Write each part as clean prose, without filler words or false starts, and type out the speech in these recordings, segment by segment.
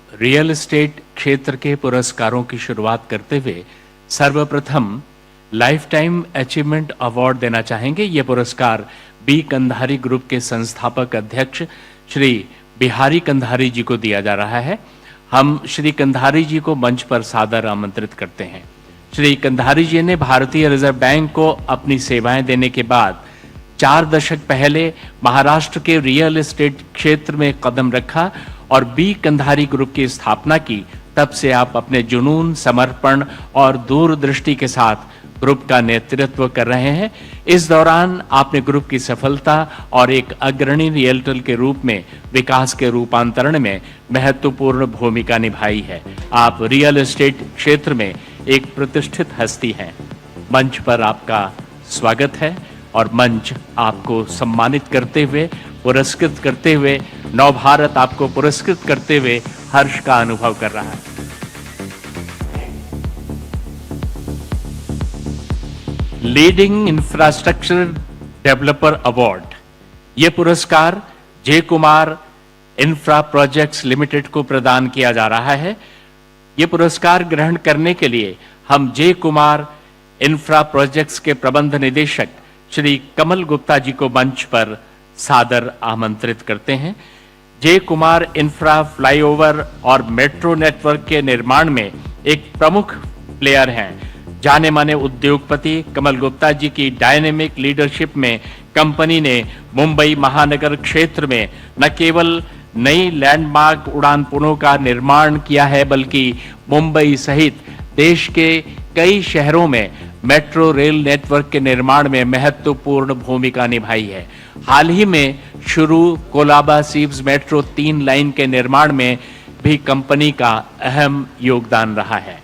Real estate क्षेत्र के पुरस्कारों की शुरुआत करते हुए सर्वप्रथम लाइफ टाइम अचीवमेंट अवार्ड देना चाहेंगे। ये पुरस्कार बी कंधारी ग्रुप के संस्थापक अध्यक्ष श्री बिहारी कंधारी जी को दिया जा रहा है। हम श्री कंधारी जी को मंच पर सादर आमंत्रित करते हैं। श्री कंधारी जी ने भारतीय रिजर्व बैंक को अपनी सेवाएं देने के बाद 4 दशक पहले महाराष्ट्र के रियल एस्टेट क्षेत्र में कदम रखा और बी कंधारी ग्रुप की स्थापना की। तब से आप अपने जुनून, समर्पण और दूरदृष्टि के साथ ग्रुप का नेतृत्व कर रहे हैं। इस दौरान आपने ग्रुप की सफलता और एक अग्रणी रियल्टर के रूप में विकास के रूपांतरण में महत्वपूर्ण भूमिका निभाई है। आप रियल एस्टेट क्षेत्र में एक प्रतिष्ठित हस्ती हैं। मंच पर आपका स्वागत है और मंच आपको सम्मानित करते हुए, पुरस्कृत करते हुए, नवभारत आपको पुरस्कृत करते हुए हर्ष का अनुभव कर रहा है। लीडिंग इंफ्रास्ट्रक्चर डेवलपर अवार्ड, ये पुरस्कार जे कुमार इंफ्रा प्रोजेक्ट्स लिमिटेड को प्रदान किया जा रहा है। ये पुरस्कार ग्रहण करने के लिए हम जे कुमार इंफ्रा प्रोजेक्ट्स के प्रबंध निदेशक श्री कमल गुप्ता जी को मंच पर सादर आमंत्रित करते हैं। जे कुमार इंफ्रा फ्लाईओवर और मेट्रो नेटवर्क के निर्माण में एक प्रमुख प्लेयर हैं। जाने माने उद्योगपति कमल गुप्ता जी की डायनेमिक लीडरशिप में कंपनी ने मुंबई महानगर क्षेत्र में न केवल नई लैंडमार्क उड़ान पुलों का निर्माण किया है, बल्कि मुंबई सहित देश के कई शहरों में मेट्रो रेल नेटवर्क के निर्माण में महत्वपूर्ण भूमिका निभाई है। हाल ही में शुरू कोलाबा सीव्स मेट्रो 3 लाइन के निर्माण में भी कंपनी का अहम योगदान रहा है।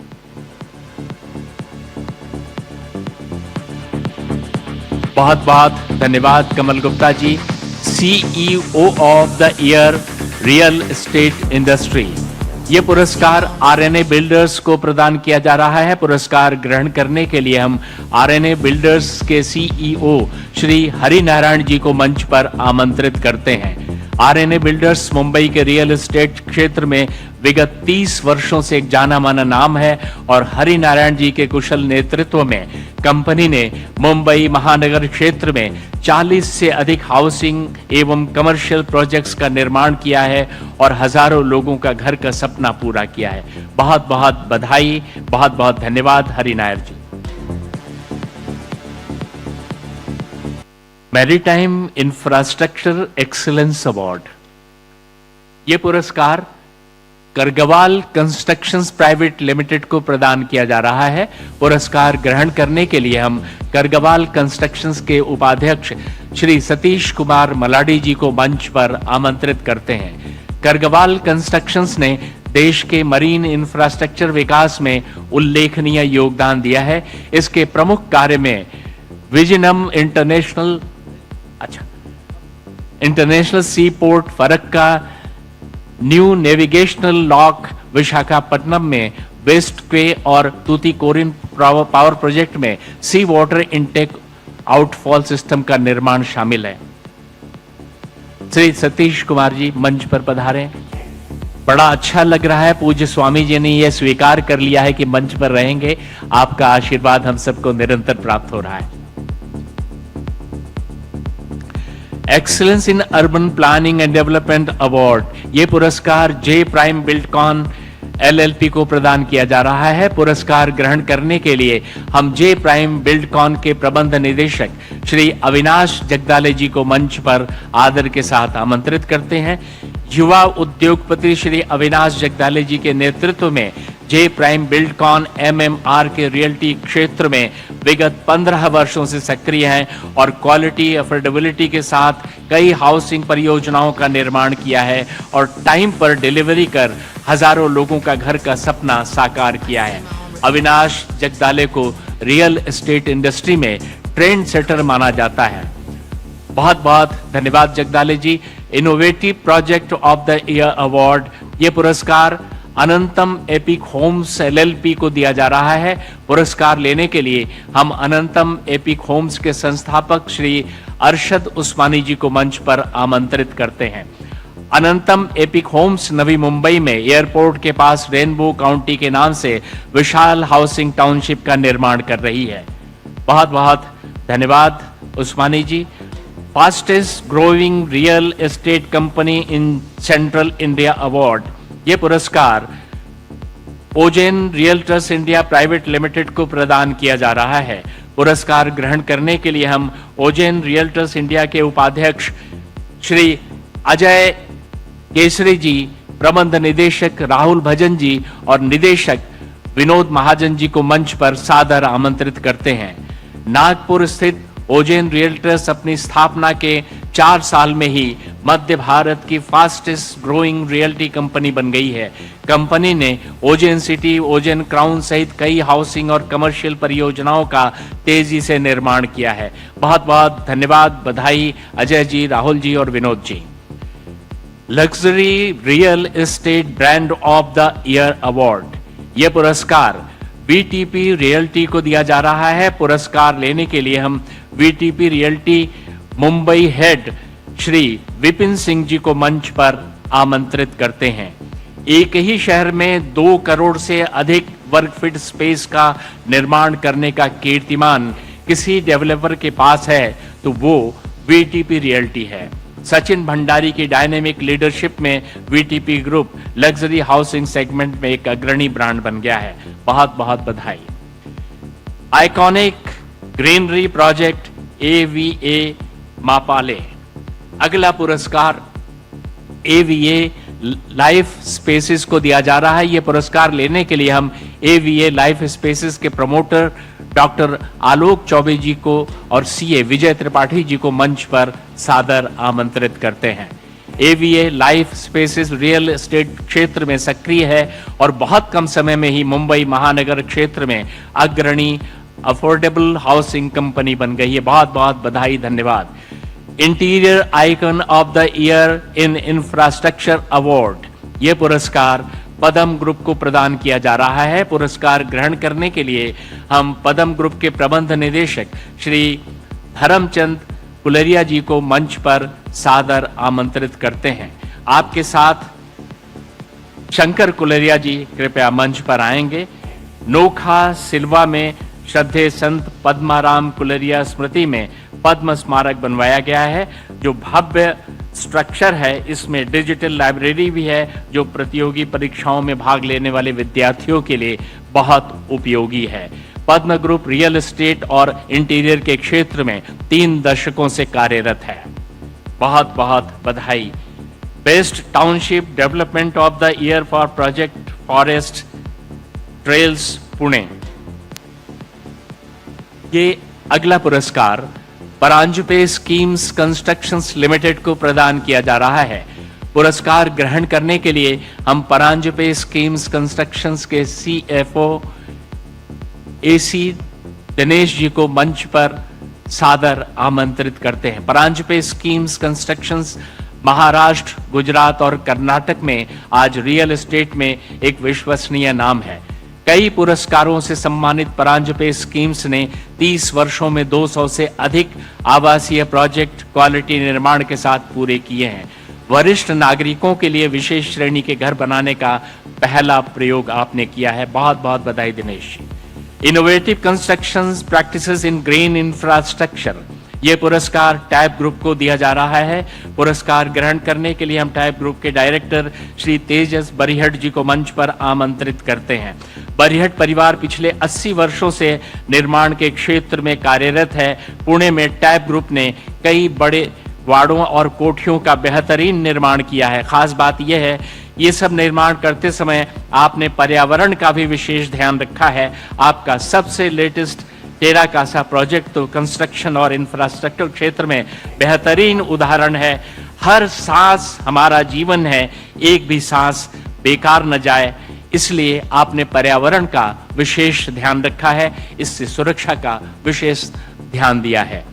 बहुत बहुत धन्यवाद Kamal Gupta ji, CEO of the year real estate industry. ये पुरस्कार आरएनए बिल्डर्स को प्रदान किया जा रहा है। पुरस्कार ग्रहण करने के लिए हम आरएनए बिल्डर्स के सीईओ श्री हरिनारायण जी को मंच पर आमंत्रित करते हैं। आरएनए बिल्डर्स मुंबई के रियल एस्टेट क्षेत्र में विगत 30 वर्षों से एक जाना माना नाम है और हरिनारायण जी के कुशल नेतृत्व में कंपनी ने मुंबई महानगर क्षेत्र में 40 से अधिक हाउसिंग एवं कमर्शियल प्रोजेक्ट्स का निर्माण किया है और हजारों लोगों का घर का सपना पूरा किया है। बहुत बहुत बधाई, बहुत बहुत धन्यवाद हरिनारायण जी। मैरीटाइम इंफ्रास्ट्रक्चर एक्सीलेंस अवार्ड, ये पुरस्कार करगवाल कंस्ट्रक्शंस प्राइवेट लिमिटेड को प्रदान किया जा रहा है। पुरस्कार ग्रहण करने के लिए हम करगवाल कंस्ट्रक्शंस के उपाध्यक्ष श्री सतीश कुमार मलाडी जी को मंच पर आमंत्रित करते हैं। करगवाल कंस्ट्रक्शंस ने देश के मरीन इंफ्रास्ट्रक्चर विकास में उल्लेखनीय योगदान दिया है। इसके प्रमुख कार्य में Vizhinjam international seaport Farakka, new navigational lock Visakhapatnam में वेस्ट क्वे और तूतीकोरिन पावर प्रोजेक्ट में sea water intake outfall system का निर्माण शामिल है। श्री सतीश कुमार जी मंच पर पधारें। बड़ा अच्छा लग रहा है, पूज्य स्वामी जी ने यह स्वीकार कर लिया है कि मंच पर रहेंगे। आपका आशीर्वाद हम सबको निरंतर प्राप्त हो रहा है। Excellence in urban planning and development award, ये पुरस्कार जे प्राइम बिल्डकॉन एलएलपी को प्रदान किया जा रहा है। पुरस्कार ग्रहण करने के लिए हम जे प्राइम बिल्डकॉन के प्रबंध निदेशक श्री अविनाश जगदाले जी को मंच पर आदर के साथ आमंत्रित करते हैं। युवा उद्योगपति श्री अविनाश जगदाले जी के नेतृत्व में जे प्राइम बिल्डकॉन एमएमआर के रियल्टी क्षेत्र में विगत 15 वर्षों से सक्रिय हैं और क्वालिटी अफोर्डेबिलिटी के साथ कई हाउसिंग परियोजनाओं का निर्माण किया है और टाइम पर डिलीवरी कर हजारों लोगों का घर का सपना साकार किया है। अविनाश जगदाले को रियल एस्टेट इंडस्ट्री में ट्रेंड सेटर माना जाता है। बहुत बहुत धन्यवाद Jagdale ji. Innovative project of the year award, ये पुरस्कार अनंतम एपिक होम्स एलएलपी को दिया जा रहा है। पुरस्कार लेने के लिए हम अनंतम एपिक होम्स के संस्थापक श्री अरशद उस्मानी जी को मंच पर आमंत्रित करते हैं। अनंतम एपिक होम्स नवी मुंबई में एयरपोर्ट के पास रेनबो काउंटी के नाम से विशाल हाउसिंग टाउनशिप का निर्माण कर रही है। बहुत बहुत धन्यवाद Usmani ji. Fastest growing real estate company in central India award, ये पुरस्कार Ojen realtors India private limited को प्रदान किया जा रहा है। पुरस्कार ग्रहण करने के लिए हम ओजेन रियल्टर्स इंडिया के उपाध्यक्ष श्री अजय केसरी जी, प्रबंध निदेशक राहुल भजन जी और निदेशक विनोद महाजन जी को मंच पर सादर आमंत्रित करते हैं। नागपुर स्थित ओजेन रियल्टर्स अपनी स्थापना के 4 साल में ही मध्य भारत की फास्टेस्ट ग्रोइंग रियल्टी कंपनी बन गई है। कंपनी ने ओजेन सिटी, ओजेन क्राउन सहित कई हाउसिंग और कमर्शियल परियोजनाओं का तेजी से निर्माण किया है। बहुत बहुत धन्यवाद, बधाई अजय जी, राहुल जी और Vinod ji. Luxury real estate brand of the year award, यह पुरस्कार वीटीपी रियल्टी को दिया जा रहा है। पुरस्कार लेने के लिए हम VTP realty Mumbai head Shri Vipin Singh ji को मंच पर आमंत्रित करते हैं। एक ही शहर में 2 करोड़ से अधिक वर्ग फीट स्पेस का निर्माण करने का कीर्तिमान किसी डेवलपर के पास है तो वो वीटीपी रियल्टी है। सचिन भंडारी की डायनेमिक लीडरशिप में VTP group luxury housing segment में एक अग्रणी ब्रांड बन गया है। बहुत बहुत बधाई। आइकॉनिक ग्रीनरी प्रोजेक्ट एवीए मापाले, अगला पुरस्कार एवीए लाइफ स्पेसेस को दिया जा रहा है। यह पुरस्कार लेने के लिए हम एवीए लाइफ स्पेसेस के प्रमोटर डॉक्टर आलोक चौबे जी को और सीए विजय त्रिपाठी जी को मंच पर सादर आमंत्रित करते हैं। AVA life spaces real estate क्षेत्र में सक्रिय है और बहुत कम समय में ही मुंबई महानगर क्षेत्र में अग्रणी अफोर्डेबल हाउसिंग कंपनी बन गई है। बहुत बहुत बधाई, धन्यवाद। Interior icon of the year in infrastructure award, यह पुरस्कार पदम ग्रुप को प्रदान किया जा रहा है। पुरस्कार ग्रहण करने के लिए हम पदम ग्रुप के प्रबंध निदेशक श्री धर्मचंद कुलरिया जी को मंच पर सादर आमंत्रित करते हैं। आपके साथ शंकर कुलरिया जी कृपया मंच पर आएंगे। नोखा सिल्वा में श्रद्धेय संत पद्माराम कुलरिया स्मृति में पद्म स्मारक बनवाया गया है, जो भव्य स्ट्रक्चर है। इसमें डिजिटल लाइब्रेरी भी है, जो प्रतियोगी परीक्षाओं में भाग लेने वाले विद्यार्थियों के लिए बहुत उपयोगी है। पद्म ग्रुप रियल एस्टेट और इंटीरियर के क्षेत्र में 3 दशकों से कार्यरत है। बहुत बहुत बधाई। Best township development of the year for project forest trails Pune, ये अगला पुरस्कार परांजुपे स्कीम्स कंस्ट्रक्शंस लिमिटेड को प्रदान किया जा रहा है। पुरस्कार ग्रहण करने के लिए हम परांजुपे स्कीम्स कंस्ट्रक्शंस के सीएफओ एसी दिनेश जी को मंच पर सादर आमंत्रित करते हैं। परांजुपे स्कीम्स कंस्ट्रक्शंस महाराष्ट्र, गुजरात और कर्नाटक में आज रियल एस्टेट में एक विश्वसनीय नाम है। कई पुरस्कारों से सम्मानित परांजुपे स्कीम्स ने 30 वर्षों में 200 से अधिक आवासीय प्रोजेक्ट क्वालिटी निर्माण के साथ पूरे किए हैं। वरिष्ठ नागरिकों के लिए विशेष श्रेणी के घर बनाने का पहला प्रयोग आपने किया है। बहुत बहुत बधाई Dinesh ji. Innovative constructions practices in green infrastructure, ये पुरस्कार टैब ग्रुप को दिया जा रहा है। पुरस्कार ग्रहण करने के लिए हम टैब ग्रुप के डायरेक्टर श्री तेजस बरिहट जी को मंच पर आमंत्रित करते हैं। बरिहट परिवार पिछले 80 वर्षों से निर्माण के क्षेत्र में कार्यरत है। पुणे में टैब ग्रुप ने कई बड़े वाड़ों और कोठियों का बेहतरीन निर्माण किया है। खास बात यह है, ये सब निर्माण करते समय आपने पर्यावरण का भी विशेष ध्यान रखा है। आपका सबसे लेटेस्ट टेराकासा प्रोजेक्ट तो कंस्ट्रक्शन और इंफ्रास्ट्रक्चर क्षेत्र में बेहतरीन उदाहरण है। हर सांस हमारा जीवन है, एक भी सांस बेकार न जाए, इसलिए आपने पर्यावरण का विशेष ध्यान रखा है, इससे सुरक्षा का विशेष ध्यान दिया है।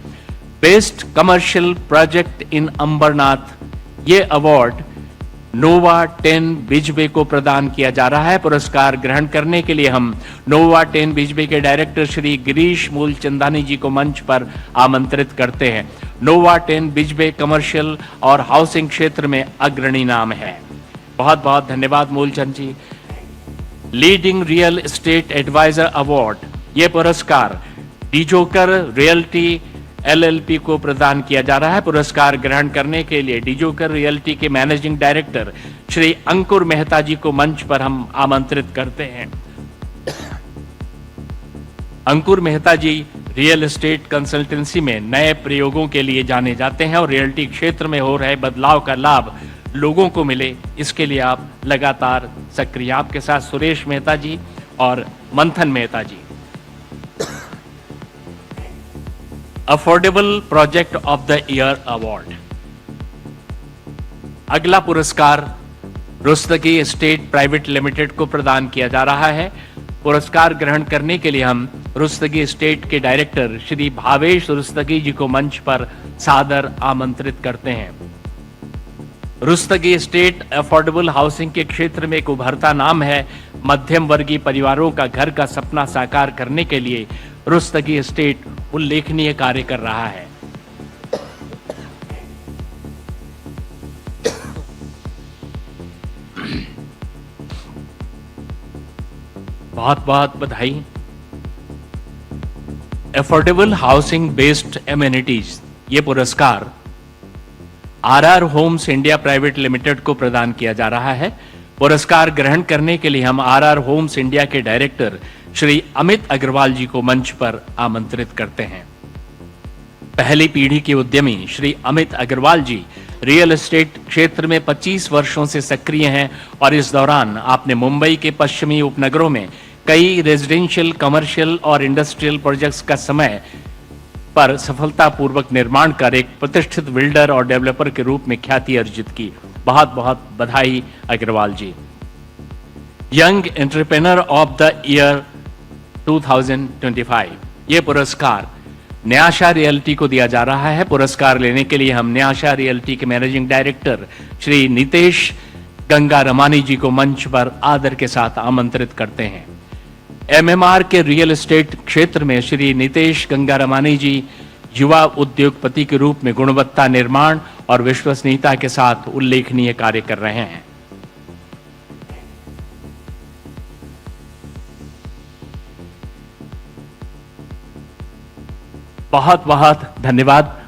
Best commercial project in Ambernath, ये अवार्ड नोवा 10 बिजबे को प्रदान किया जा रहा है। पुरस्कार ग्रहण करने के लिए हम नोवा 10 बिजबे के डायरेक्टर श्री गिरीश मूलचंदानी जी को मंच पर आमंत्रित करते हैं। नोवा 10 बिजबे कमर्शियल और हाउसिंग क्षेत्र में अग्रणी नाम है। बहुत बहुत धन्यवाद Moolchand ji. Leading real estate adviser award, ये पुरस्कार डिजोकर रियल्टी एलएलपी को प्रदान किया जा रहा है। पुरस्कार ग्रहण करने के लिए डिजोकर रियल्टी के मैनेजिंग डायरेक्टर श्री अंकुर मेहता जी को मंच पर हम आमंत्रित करते हैं। अंकुर मेहता जी रियल एस्टेट कंसल्टेंसी में नए प्रयोगों के लिए जाने जाते हैं और रियल्टी क्षेत्र में हो रहे बदलाव का लाभ लोगों को मिले, इसके लिए आप लगातार सक्रिय। आपके साथ सुरेश मेहता जी और Manthan Mehta ji. Affordable project of the year award, अगला पुरस्कार रुस्तगी एस्टेट प्राइवेट लिमिटेड को प्रदान किया जा रहा है। पुरस्कार ग्रहण करने के लिए हम रुस्तगी एस्टेट के डायरेक्टर श्री भावेश रुस्तगी जी को मंच पर सादर आमंत्रित करते हैं। रुस्तगी एस्टेट अफोर्डेबल हाउसिंग के क्षेत्र में एक उभरता नाम है। मध्यम वर्गीय परिवारों का घर का सपना साकार करने के लिए रुस्तगी एस्टेट उल्लेखनीय कार्य कर रहा है। बहुत बहुत बधाई। अफोर्डेबल हाउसिंग बेस्ड एमेनिटीज, ये पुरस्कार RR Homes India private limited को प्रदान किया जा रहा है। पुरस्कार ग्रहण करने के लिए हम आरआर होम्स इंडिया के डायरेक्टर श्री अमित अग्रवाल जी को मंच पर आमंत्रित करते हैं। पहली पीढ़ी के उद्यमी श्री अमित अग्रवाल जी रियल एस्टेट क्षेत्र में 25 वर्षों से सक्रिय हैं और इस दौरान आपने मुंबई के पश्चिमी उपनगरों में कई रेजिडेंशियल, कमर्शियल और इंडस्ट्रियल प्रोजेक्ट्स का समय पर सफलतापूर्वक निर्माण कर एक प्रतिष्ठित बिल्डर और डेवलपर के रूप में ख्याति अर्जित की। बहुत बहुत बधाई Agarwal ji. Young entrepreneur of the year 2025, ये पुरस्कार न्याशा रियल्टी को दिया जा रहा है। पुरस्कार लेने के लिए हम न्याशा रियल्टी के मैनेजिंग डायरेक्टर श्री नितेश गंगारमानी जी को मंच पर आदर के साथ आमंत्रित करते हैं। एमएमआर के रियल एस्टेट क्षेत्र में श्री नितेश गंगारमानी जी युवा उद्योगपति के रूप में गुणवत्ता निर्माण और विश्वसनीयता के साथ उल्लेखनीय कार्य कर रहे हैं। बहुत बहुत धन्यवाद।